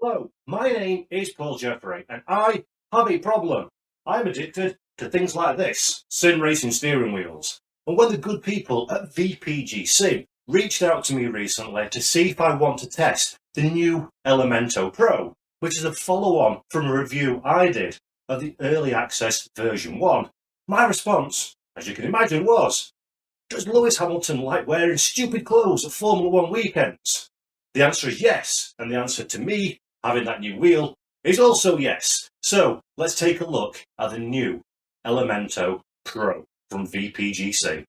Hello, my name is Paul Jeffrey, and I have a problem. I'm addicted to things like this, sim racing steering wheels. And when the good people at VPG Sim reached out to me recently to see if I want to test the new Elemento Pro, which is a follow-on from a review I did of the early access version 1, my response, as you can imagine, was, does Lewis Hamilton like wearing stupid clothes at Formula 1 weekends? The answer is yes, and the answer to me, having that new wheel, is also yes. So let's take a look at the new Elemento Pro from VPG Sim.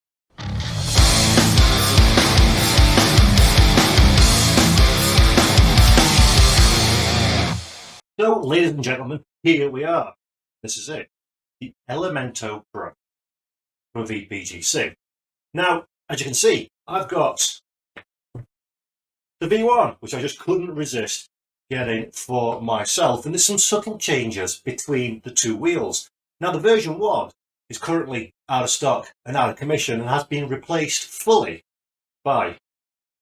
So, ladies and gentlemen, here we are. This is it, the Elemento Pro from VPG Sim. Now, as you can see, I've got the V1, which I just couldn't resist getting for myself. And there's some subtle changes between the two wheels. Now, the version 1 is currently out of stock and out of commission and has been replaced fully by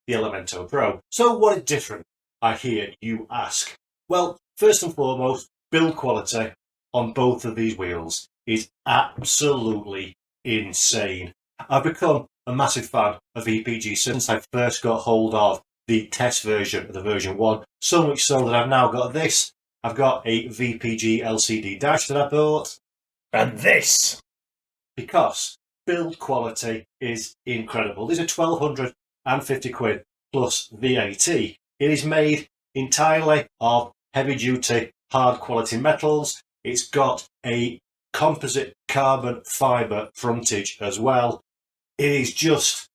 the Elemento Pro. So what is different, I hear you ask? Well, first and foremost, build quality on both of these wheels is absolutely insane. I've become a massive fan of VPG since I first got hold of the test version of the version 1, so much so that I've now got this. I've got a VPG LCD dash that I bought, and this, because build quality is incredible. These are 1,250 quid plus VAT. It is made entirely of heavy duty, hard quality metals. It's got a composite carbon fibre frontage as well. It is just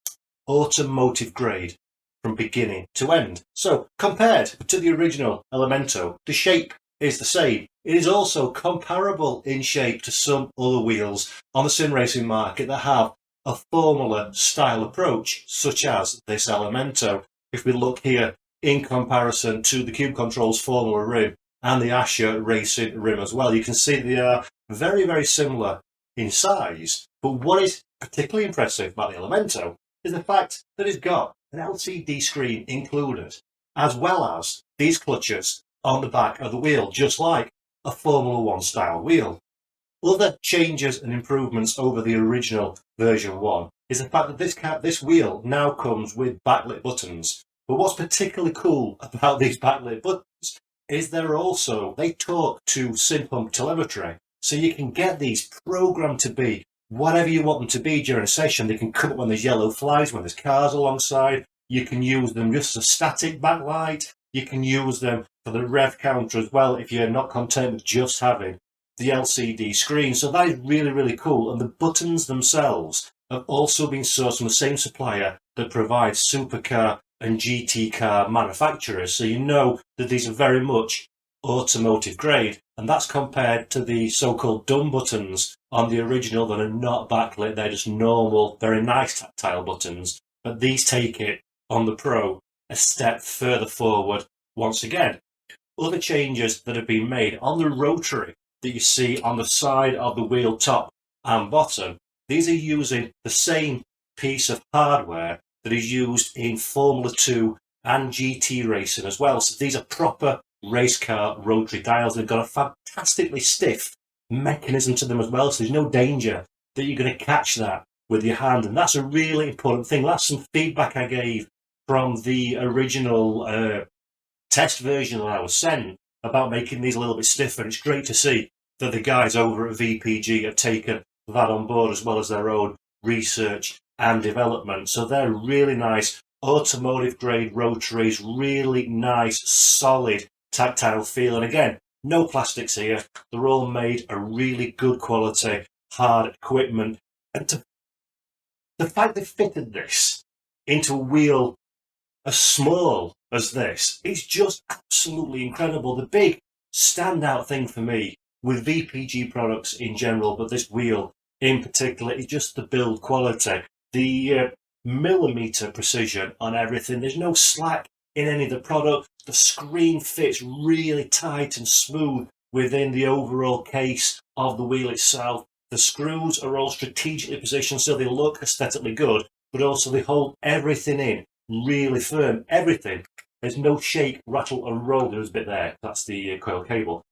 automotive grade from beginning to end. So compared to the original Elemento, the shape is the same. It is also comparable in shape to some other wheels on the sim racing market that have a Formula style approach, such as this Elemento. If we look here in comparison to the Cube Controls Formula rim and the Asher Racing rim as well, you can see they are very, very similar in size. But what is particularly impressive about the Elemento is the fact that it's got an LCD screen included, as well as these clutches on the back of the wheel, just like a Formula 1 style wheel. Other changes and improvements over the original version 1 is the fact that this wheel now comes with backlit buttons. But what's particularly cool about these backlit buttons is they talk to sim pump telemetry, so you can get these programmed to be whatever you want them to be during a session. They can come up when there's yellow flags, when there's cars alongside. You can use them just as a static backlight. You can use them for the rev counter as well if you're not content with just having the LCD screen. So that is really, really cool. And the buttons themselves have also been sourced from the same supplier that provides supercar and GT car manufacturers. So you know that these are very much automotive grade, and that's compared to the so-called dumb buttons on the original that are not backlit. They're just normal, very nice tactile buttons, but these take it on the Pro a step further forward once again. Other changes that have been made on the rotary that you see on the side of the wheel top and bottom, these are using the same piece of hardware that is used in Formula 2 and GT racing as well. So these are proper race car rotary dials. They've got a fantastically stiff mechanism to them as well, so there's no danger that you're going to catch that with your hand, and that's a really important thing. That's some feedback I gave from the original test version that I was sent about making these a little bit stiffer. It's great to see that the guys over at VPG have taken that on board, as well as their own research and development. So they're really nice automotive grade rotaries, really nice solid tactile feel, and again, no plastics here. They're all made of really good quality, hard equipment. And the fact they fitted this into a wheel as small as this is just absolutely incredible. The big standout thing for me with VPG products in general, but this wheel in particular, is just the build quality. The millimeter precision on everything. There's no slack in any of the product. The screen fits really tight and smooth within the overall case of the wheel itself. The screws are all strategically positioned so they look aesthetically good, but also they hold everything in really firm. Everything There's no shake, rattle and roll. There's a bit there. That's the coil cable.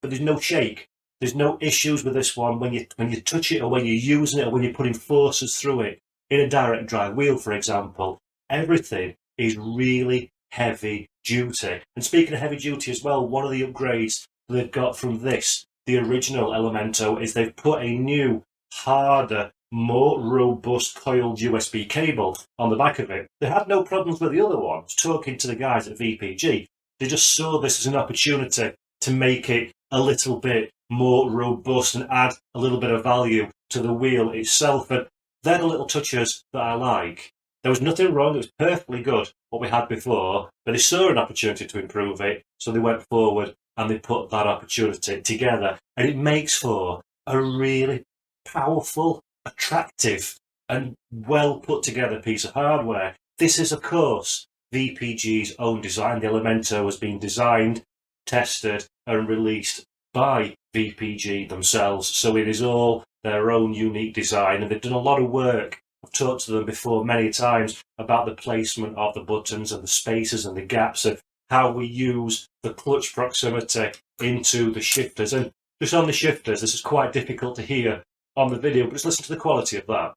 But there's no shake. There's no issues with this one when you touch it or when you're using it or when you're putting forces through it. In a direct drive wheel, for example, everything is really heavy duty. And speaking of heavy duty as well, one of the upgrades they've got from this, the original Elemento, is they've put a new, harder, more robust coiled USB cable on the back of it. They had no problems with the other ones. Talking to the guys at VPG, they just saw this as an opportunity to make it a little bit more robust and add a little bit of value to the wheel itself. And they're the little touches that I like. There was nothing wrong, it was perfectly good what we had before, but they saw an opportunity to improve it, so they went forward and they put that opportunity together. And it makes for a really powerful, attractive and well put together piece of hardware. This is, of course, VPG's own design. The Elemento has been designed, tested and released by VPG themselves, so it is all their own unique design, and they've done a lot of work. I've talked to them before many times about the placement of the buttons and the spaces and the gaps and how we use the clutch proximity into the shifters. And just on the shifters, this is quite difficult to hear on the video, but just listen to the quality of that.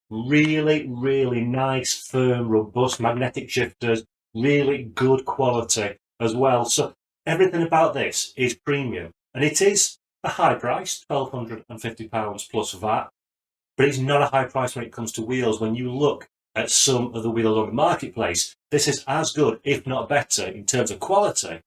Really, really nice, firm, robust magnetic shifters, really good quality as well. So everything about this is premium, and it is a high price, £1,250 plus VAT, but it's not a high price when it comes to wheels. When you look at some of the wheels on the marketplace, this is as good, if not better, in terms of quality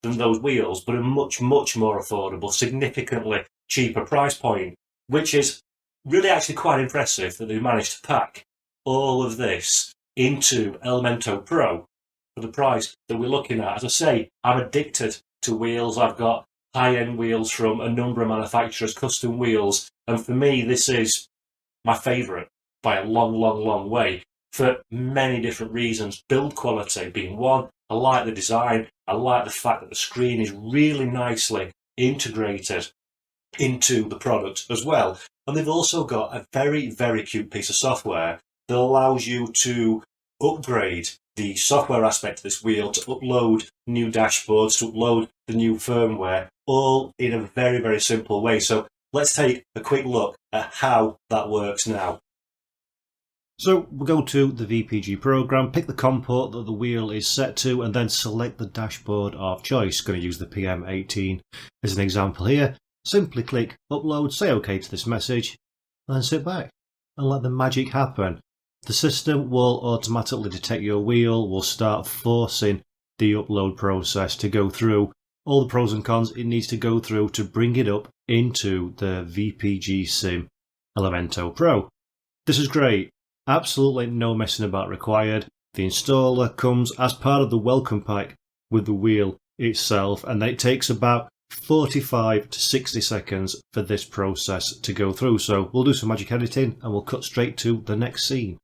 than those wheels, but a much, much more affordable, significantly cheaper price point, which is really actually quite impressive that they managed to pack all of this into Elemento Pro for the price that we're looking at. As I say, I'm addicted to wheels. I've got high-end wheels from a number of manufacturers, custom wheels, and for me this is my favourite by a long, long, long way for many different reasons. Build quality being one. I like the design. I like the fact that the screen is really nicely integrated into the product as well. And they've also got a very, very cute piece of software that allows you to upgrade the software aspect of this wheel, to upload new dashboards, to upload the new firmware, all in a very, very simple way. So let's take a quick look at how that works now. So we'll go to the VPG program, pick the COM port that the wheel is set to, and then select the dashboard of choice. Going to use the PM18 as an example here. Simply click upload, say OK to this message, and then sit back and let the magic happen. The system will automatically detect your wheel, will start forcing the upload process to go through all the pros and cons it needs to go through to bring it up into the VPG Sim Elemento Pro. This is great. Absolutely no messing about required. The installer comes as part of the welcome pack with the wheel itself, and it takes about 45 to 60 seconds for this process to go through. So we'll do some magic editing and we'll cut straight to the next scene.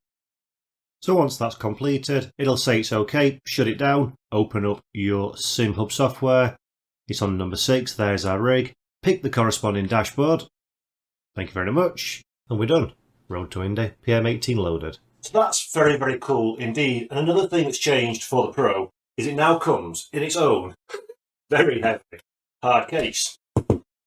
So once that's completed, it'll say it's okay, shut it down, open up your SimHub software. It's on number 6, there's our rig. Pick the corresponding dashboard. Thank you very much. And we're done. Road to Indy, PM18 loaded. So that's very, very cool indeed. And another thing that's changed for the Pro is it now comes in its own very heavy hard case.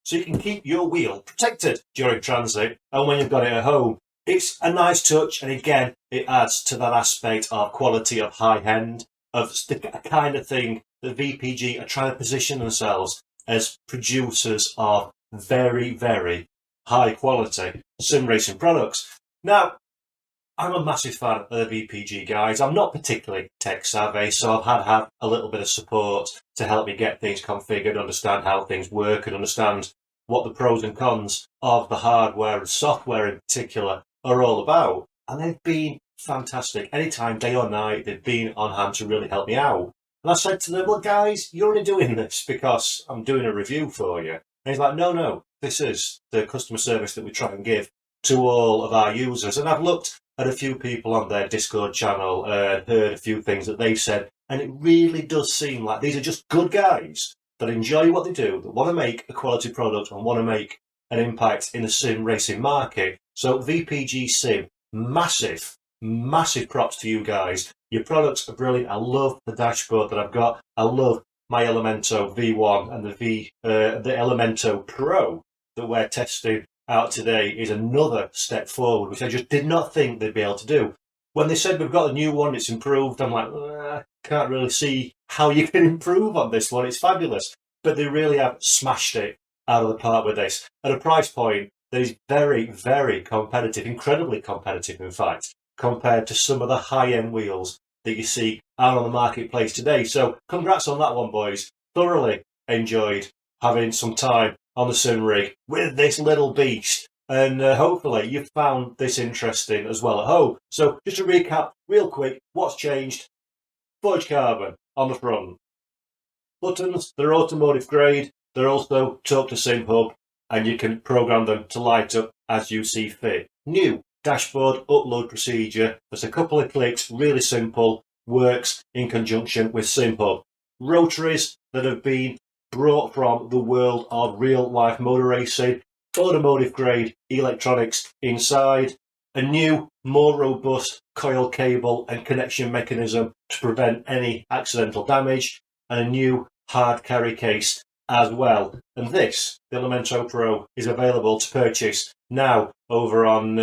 So you can keep your wheel protected during transit and when you've got it at home. It's a nice touch, and again, it adds to that aspect of quality, of high end, of the kind of thing that VPG are trying to position themselves as producers of very, very high quality sim racing products. Now, I'm a massive fan of the VPG guys. I'm not particularly tech savvy, so I've had a little bit of support to help me get things configured, understand how things work, and understand what the pros and cons of the hardware and software in particular are all about. And they've been fantastic. Anytime, day or night, they've been on hand to really help me out. And I said to them, well, guys, you're only doing this because I'm doing a review for you. And he's like, no, this is the customer service that we try and give to all of our users. And I've looked at a few people on their Discord channel and heard a few things that they've said, and it really does seem like these are just good guys that enjoy what they do, that want to make a quality product and want to make an impact in the sim racing market. So VPG Sim, massive massive props to you guys. Your products are brilliant. I love the dashboard that I've got. I love my Elemento V1 and the Elemento Pro that we're testing out today is another step forward, which I just did not think they'd be able to do. When they said we've got a new one, it's improved, I'm like, I can't really see how you can improve on this one. It's fabulous. But they really have smashed it out of the park with this at a price point that is very, very competitive, incredibly competitive, in fact, compared to some of the high-end wheels that you see out on the marketplace today. So congrats on that one, boys. Thoroughly enjoyed having some time on the sim rig with this little beast. And hopefully you've found this interesting as well at home. So just to recap real quick, what's changed? Forged carbon on the front. Buttons, they're automotive grade. They're also talk to sim hub, and you can program them to light up as you see fit. New dashboard upload procedure. There's a couple of clicks, really simple, works in conjunction with sim hub. Rotaries that have been brought from the world of real life motor racing. Automotive grade electronics inside, a new, more robust coil cable and connection mechanism to prevent any accidental damage, and a new hard carry case as well. And this, the Elemento Pro, is available to purchase now over on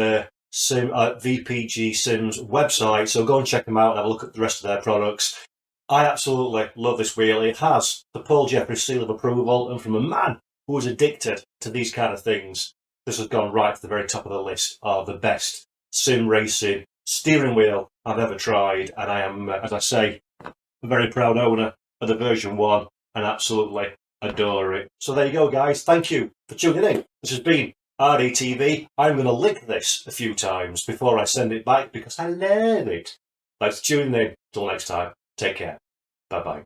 VPG Sim's website, so go and check them out and have a look at the rest of their products. I absolutely love this wheel. It has the Paul Jeffries seal of approval, and from a man who was addicted to these kind of things, this has gone right to the very top of the list of the best sim racing steering wheel I've ever tried. And I am, as I say, a very proud owner of the version 1 and absolutely adore it. So there you go, guys. Thank you for tuning in. This has been RDTV. I'm going to lick this a few times before I send it back because I love it. Thanks for tuning in. Till next time, take care. Bye-bye.